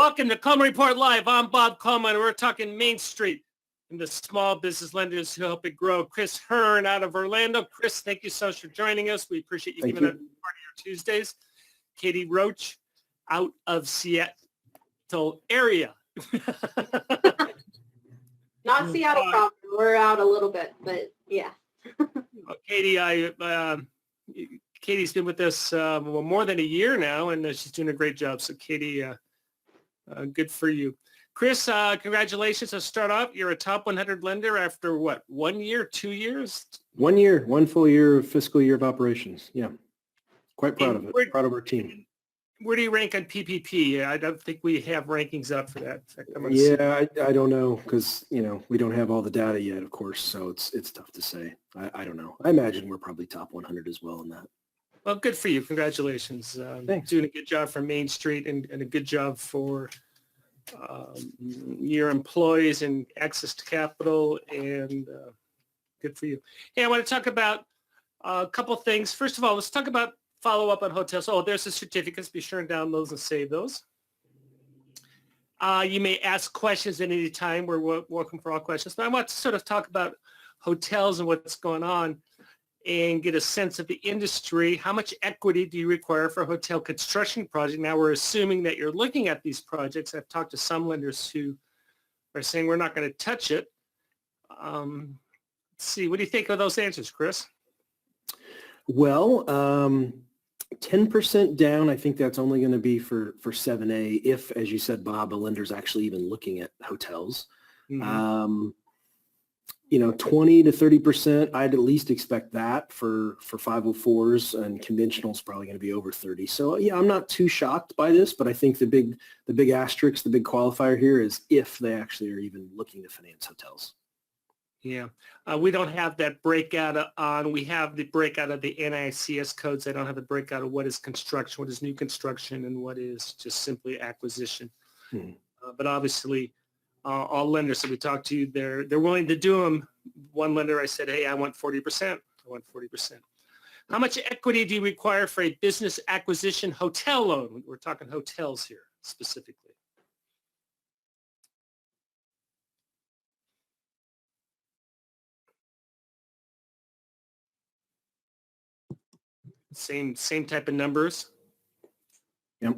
Welcome to Coleman Report Live. I'm Bob Coleman. We're talking Main Street and the small business lenders who help it grow. Chris Hearn out of Orlando. Chris, thank you so much for joining us. We appreciate you giving us part of your Tuesdays. Katie Roach out of Seattle area. Not Seattle proper. We're out a little bit, but yeah. Katie, Katie's been with us more than a year now, and she's doing a great job. So, Katie, good for you. Chris, congratulations. Let's start off. You're a top 100 lender after what, 1 year, 2 years? 1 year, one full year of fiscal year of operations. Yeah. Quite proud of it. Proud of our team. Where do you rank on PPP? I don't think we have rankings up for that. Yeah, I don't know because, we don't have all the data yet, of course, so it's tough to say. I don't know. I imagine we're probably top 100 as well in that. Well, good for you. Congratulations. Thanks. Doing a good job for Main Street and a good job for your employees and access to capital, and good for you. Hey, I want to talk about a couple of things. First of all, let's talk about follow up on hotels. Oh, there's the certificates. Be sure and download those and save those. You may ask questions at any time. We're welcome for all questions. But I want to sort of talk about hotels and what's going on and get a sense of the industry. How much equity do you require for a hotel construction project? Now, we're assuming that you're looking at these projects. I've talked to some lenders who are saying we're not going to touch it. Let's see. What do you think of those answers, Chris? Well, 10% down, I think that's only going to be for 7A if, as you said, Bob, a lender's actually even looking at hotels. Mm-hmm. 20 to 30%, I'd at least expect that for 504s, and conventional is probably going to be over 30. So yeah, I'm not too shocked by this, but I think the big asterisk, the big qualifier here is if they actually are even looking to finance hotels. Yeah, we don't have that breakout on. We have the breakout of the NICS codes. I don't have the breakout of what is construction, what is new construction, and what is just simply acquisition. But obviously, all lenders that we talk to, they're willing to do them. One lender, I said, hey, I want 40%. I want 40%. How much equity do you require for a business acquisition hotel loan? We're talking hotels here specifically. Same type of numbers. Yep.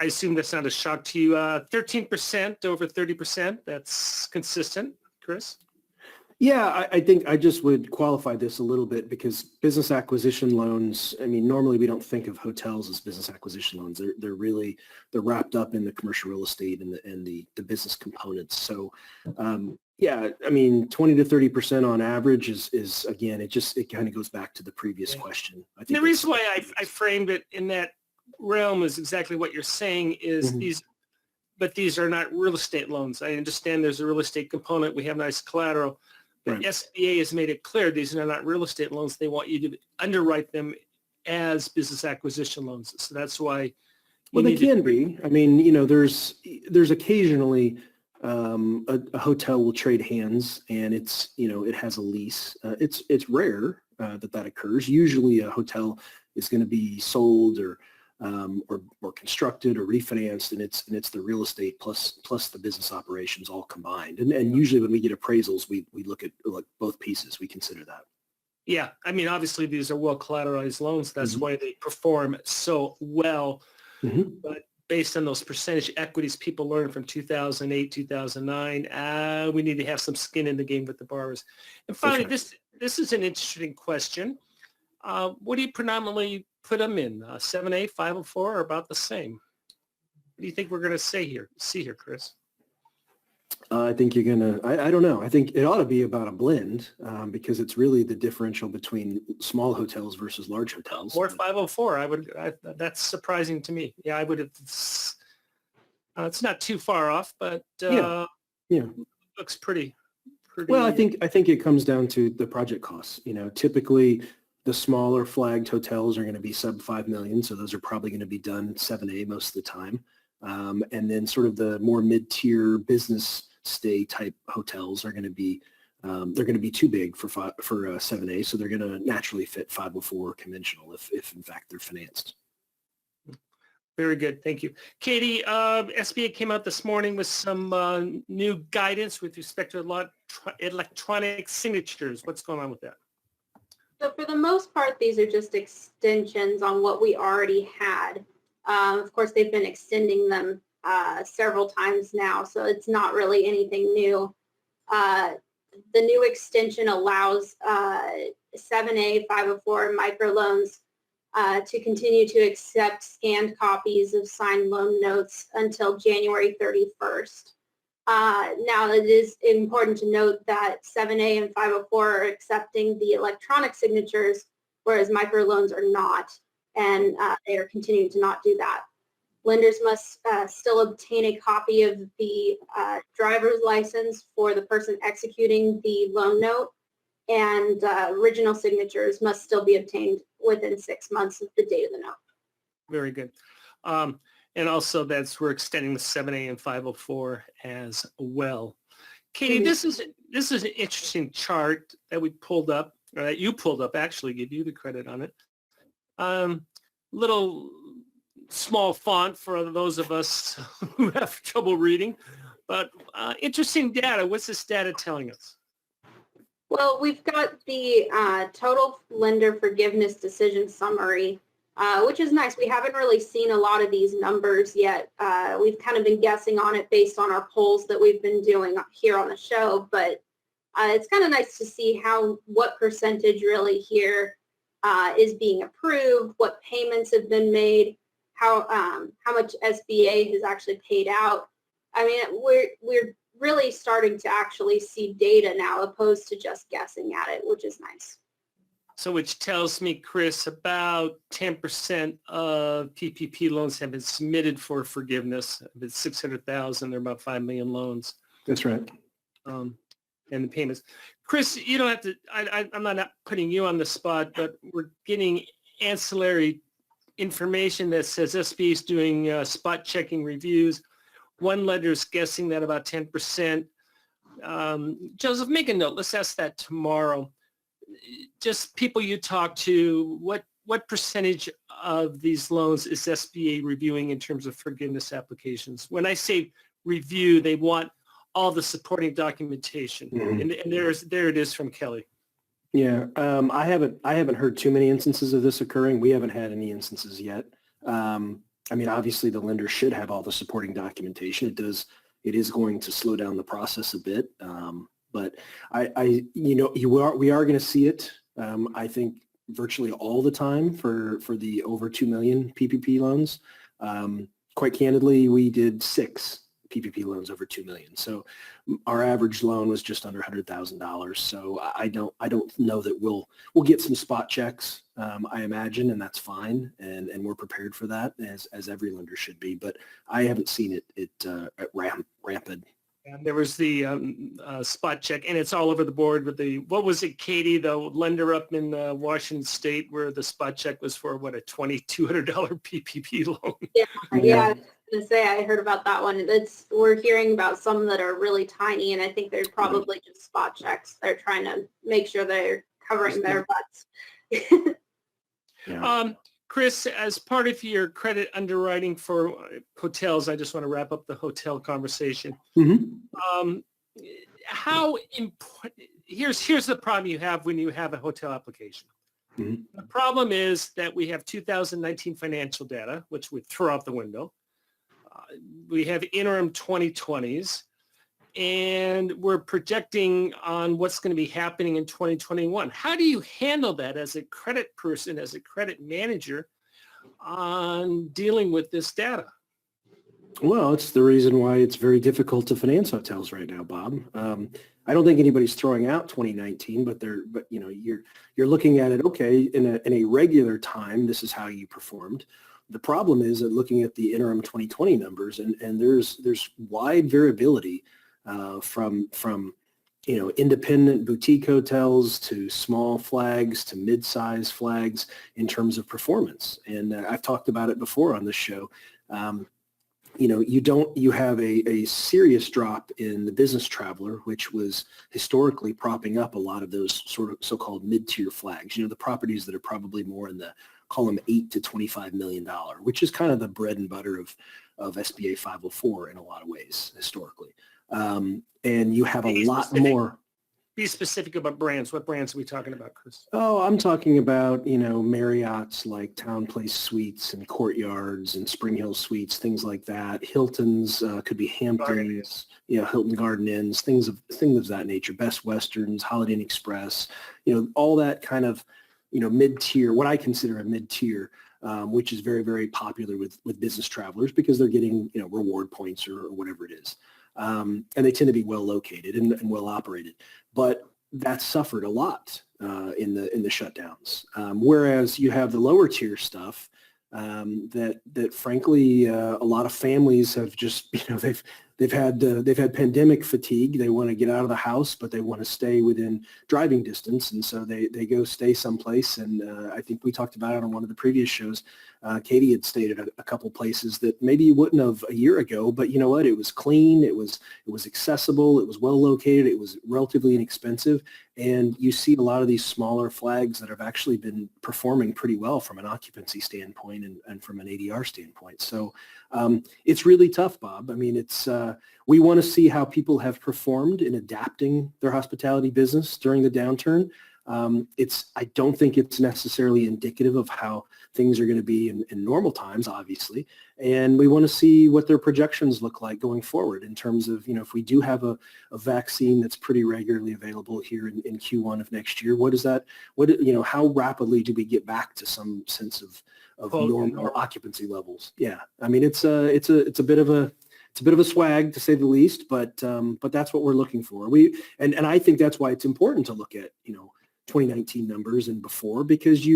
I assume that's not a shock to you. 13% over 30%. That's consistent, Chris? Yeah, I think I just would qualify this a little bit because business acquisition loans, I mean, normally we don't think of hotels as business acquisition loans. They're wrapped up in the commercial real estate and the business components. So, yeah, I mean, 20 to 30% on average is again, it kind of goes back to the previous question. I think the reason why I framed it in that realm is exactly what you're saying is these are not real estate loans. I understand there's a real estate component. We have nice collateral, but right. SBA has made it clear these are not real estate loans. They want you to underwrite them as business acquisition loans. So that's why. Well, they can be. I mean, there's occasionally a hotel will trade hands and it's, it has a lease. It's rare that occurs. Usually a hotel is going to be sold or constructed or refinanced, and it's the real estate plus the business operations all combined. And usually when we get appraisals, we look at both pieces. We consider that. Yeah, I mean, obviously these are well collateralized loans. That's why they perform so well. But based on those percentage equities people learned from 2008, 2009, we need to have some skin in the game with the borrowers. And finally, this is an interesting question. What do you predominantly put them in? 7A, 504, or about the same? What do you think we're going to see here, Chris? I think you're going to, I don't know. I think it ought to be about a blend because it's really the differential between small hotels versus large hotels. Or 504. That's surprising to me. Yeah, I would have. It's not too far off, but yeah. Looks pretty. Well, I think it comes down to the project costs. Typically the smaller flagged hotels are going to be sub 5 million. So those are probably going to be done 7A most of the time. And then sort of the more mid-tier business stay type hotels are going to be, they're going to be too big for 7A. So they're going to naturally fit 504 conventional if in fact they're financed. Very good. Thank you. Katie, SBA came out this morning with some new guidance with respect to electronic signatures. What's going on with that? So for the most part, these are just extensions on what we already had. Of course, they've been extending them several times now, so it's not really anything new. The new extension allows 7A, 504 microloans to continue to accept scanned copies of signed loan notes until January 31st. Now, it is important to note that 7A and 504 are accepting the electronic signatures, whereas microloans are not, and they are continuing to not do that. Lenders must still obtain a copy of the driver's license for the person executing the loan note, and original signatures must still be obtained within 6 months of the date of the note. Very good. And also we're extending the 7A and 504 as well. Katie, this is an interesting chart that we pulled up, or that you pulled up, actually, give you the credit on it. Little small font for those of us who have trouble reading, but interesting data. What's this data telling us? Well, we've got the total lender forgiveness decision summary, which is nice. We haven't really seen a lot of these numbers yet. We've kind of been guessing on it based on our polls that we've been doing here on the show, but it's kind of nice to see what percentage really here is being approved, what payments have been made, how much SBA has actually paid out. I mean, we're really starting to actually see data now opposed to just guessing at it, which is nice. So which tells me, Chris, about 10% of PPP loans have been submitted for forgiveness. If it's 600,000, there are about 5 million loans. That's right. And the payments. Chris, you don't have to, I'm not putting you on the spot, but we're getting ancillary information that says SBA is doing spot checking reviews. One lender is guessing that about 10%. Joseph, make a note. Let's ask that tomorrow. Just people you talk to, what percentage of these loans is SBA reviewing in terms of forgiveness applications? When I say review, they want all the supporting documentation. Mm-hmm. And there it is from Kelly. Yeah, I haven't heard too many instances of this occurring. We haven't had any instances yet. I mean, obviously the lender should have all the supporting documentation. It is going to slow down the process a bit. But we are going to see it. I think virtually all the time for the over 2 million PPP loans. Quite candidly, we did 6 PPP loans over 2 million. So our average loan was just under $100,000. So I don't know that we'll get some spot checks, I imagine, and that's fine. And we're prepared for that as every lender should be. But I haven't seen it rampant. And there was the spot check, and it's all over the board with what was it, Katie, the lender up in Washington State where the spot check was for, what, a $2,200 PPP loan? Yeah. I was going to say, I heard about that one. We're hearing about some that are really tiny, and I think they're probably just spot checks. They're trying to make sure they're covering their butts. Yeah. Chris, as part of your credit underwriting for hotels, I just want to wrap up the hotel conversation. Mm-hmm. How important? Here's the problem you have when you have a hotel application. Mm-hmm. The problem is that we have 2019 financial data, which we throw out the window. We have interim 2020s, and we're projecting on what's going to be happening in 2021. How do you handle that as a credit person, as a credit manager, on dealing with this data? Well, it's the reason why it's very difficult to finance hotels right now, Bob. I don't think anybody's throwing out 2019, but you're looking at it. Okay, in a regular time, this is how you performed. The problem is that looking at the interim 2020 numbers, and there's wide variability from independent boutique hotels to small flags to mid-size flags in terms of performance. And I've talked about it before on this show. You have a serious drop in the business traveler, which was historically propping up a lot of those sort of so-called mid-tier flags, the properties that are probably more in the call them $8 to $25 million, which is kind of the bread and butter of SBA 504 in a lot of ways historically. And you have a lot more. Be specific about brands. What brands are we talking about, Chris? Oh, I'm talking about, Marriott's like Town Place Suites and Courtyards and Spring Hill Suites, things like that. Hilton's, could be Hamptons, Hilton Garden Inns, things of that nature. Best Westerns, Holiday Inn Express, all that kind of, mid-tier, what I consider a mid-tier, which is very, very popular with business travelers because they're getting, reward points or whatever it is. And they tend to be well located and well operated, but that suffered a lot in the shutdowns. Whereas you have the lower tier stuff that frankly a lot of families have just they've had pandemic fatigue. They want to get out of the house, but they want to stay within driving distance, and so they go stay someplace. And I think we talked about it on one of the previous shows. Katie had stayed at a couple places that maybe you wouldn't have a year ago, but you know what? It was clean. It was accessible. It was well located. It was relatively inexpensive. And you see a lot of these smaller flags that have actually been performing pretty well from an occupancy standpoint and from an ADR standpoint. So it's really tough, Bob. I mean, we want to see how people have performed in adapting their hospitality business during the downturn. I don't think it's necessarily indicative of how things are going to be in normal times, obviously. And we want to see what their projections look like going forward in terms of, if we do have a vaccine that's pretty regularly available here in Q1 of next year, how rapidly do we get back to some sense of normal occupancy levels? Yeah. I mean, it's a bit of a swag to say the least, but that's what we're looking for. And I think that's why it's important to look at, 2019 numbers and before, because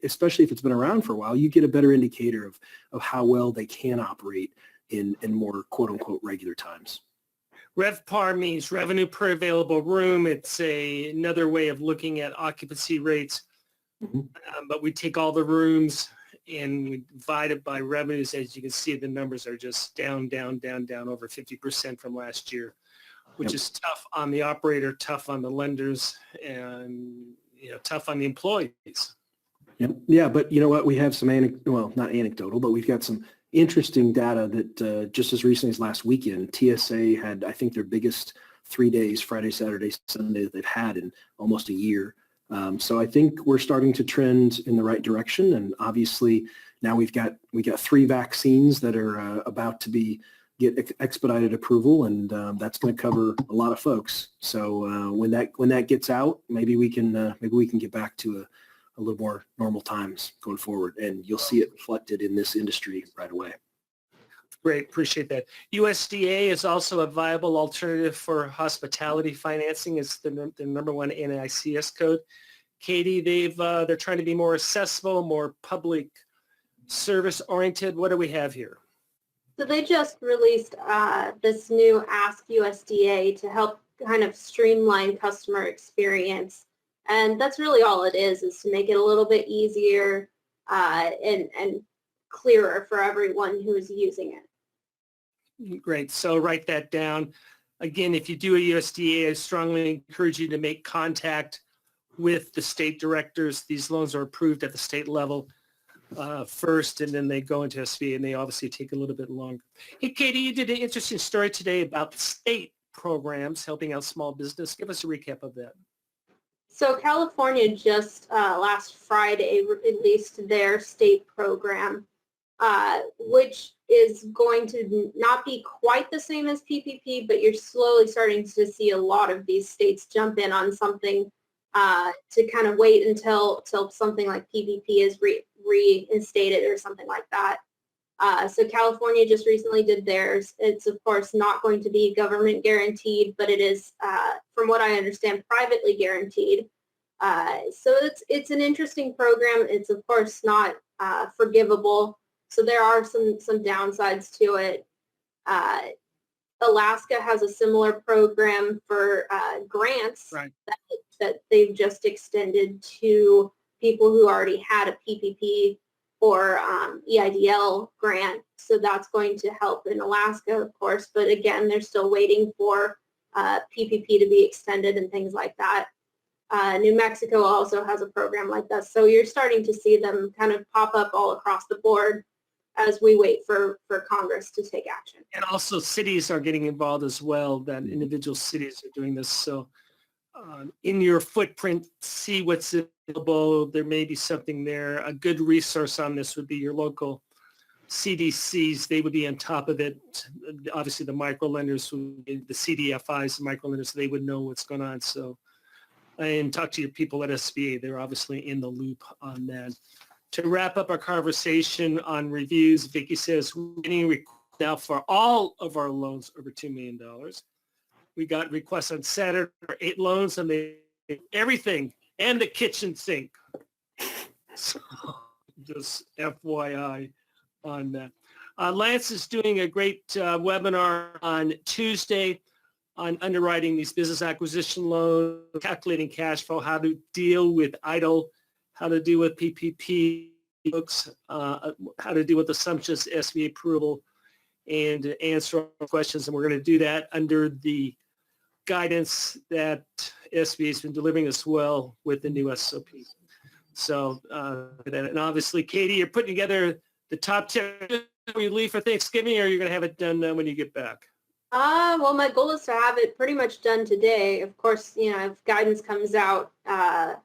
especially if it's been around for a while, you get a better indicator of how well they can operate in more quote unquote regular times. RevPAR means revenue per available room. It's another way of looking at occupancy rates, but we take all the rooms and we divide it by revenues. As you can see, the numbers are just down over 50% from last year, which is tough on the operator, tough on the lenders, and tough on the employees. Yeah, but you know what? We have some not anecdotal, but we've got some interesting data that just as recently as last weekend, TSA had, I think, their biggest 3 days, Friday, Saturday, Sunday, that they've had in almost a year. So I think we're starting to trend in the right direction, and obviously now we got 3 vaccines that are about to get expedited approval, and that's going to cover a lot of folks. So when that gets out, maybe we can get back to a little more normal times going forward, and you'll see it reflected in this industry right away. Great, appreciate that. USDA is also a viable alternative for hospitality financing. It's the number one NAICS code. Katie, they're trying to be more accessible, more public service oriented. What do we have here? So they just released this new Ask USDA to help kind of streamline customer experience. And that's really all it is to make it a little bit easier and clearer for everyone who is using it. Great. So write that down. Again, if you do a USDA, I strongly encourage you to make contact with the state directors. These loans are approved at the state level first, and then they go into SBA, and they obviously take a little bit longer. Hey, Katie, you did an interesting story today about state programs helping out small business. Give us a recap of that. So California just last Friday released their state program, which is going to not be quite the same as PPP, but you're slowly starting to see a lot of these states jump in on something to kind of wait until something like PPP is reinstated or something like that. So California just recently did theirs. It's of course not going to be government guaranteed, but it is, from what I understand, privately guaranteed. So it's an interesting program. It's of course not forgivable. So there are some downsides to it. Alaska has a similar program for grants that they've just extended to people who already had a PPP or EIDL grant. So that's going to help in Alaska, of course. But again, they're still waiting for PPP to be extended and things like that. New Mexico also has a program like this. So you're starting to see them kind of pop up all across the board as we wait for Congress to take action. And also cities are getting involved as well, that individual cities are doing this. So in your footprint, see what's available. There may be something there. A good resource on this would be your local CDCs. They would be on top of it. Obviously, the micro lenders, the CDFIs, the micro lenders, they would know what's going on. So, and talk to your people at SBA. They're obviously in the loop on that. To wrap up our conversation on reviews, Vicki says we're getting requests now for all of our loans over $2 million. We got requests on Saturday for 8 loans, and they everything and the kitchen sink. So just FYI on that. Lance is doing a great webinar on Tuesday on underwriting these business acquisition loans, calculating cash flow, how to deal with idle, how to deal with PPP books, how to deal with assumptions, SBA approval, and answer all questions. And we're going to do that under the guidance that SBA has been delivering as well with the new SOP. So, and obviously, Katie, you're putting together the top 10 when you leave for Thanksgiving, or you're going to have it done when you get back? Well, my goal is to have it pretty much done today. Of course, if guidance comes out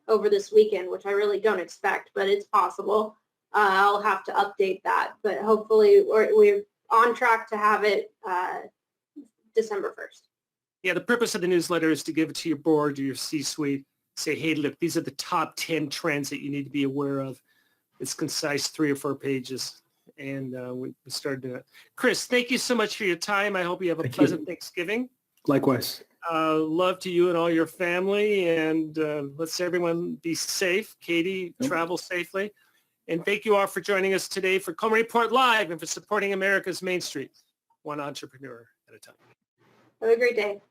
over this weekend, which I really don't expect, but it's possible, I'll have to update that. But hopefully, we're on track to have it December 1st. Yeah, the purpose of the newsletter is to give it to your board or your C-suite. Say, hey, look, these are the top 10 trends that you need to be aware of. It's concise, 3 or 4 pages. And we started doing it. Chris, thank you so much for your time. I hope you have a pleasant Thanksgiving. Likewise. Love to you and all your family. And let's everyone be safe. Katie, travel safely. And thank you all for joining us today for Coleman Report Live and for supporting America's Main Street, one entrepreneur at a time. Have a great day.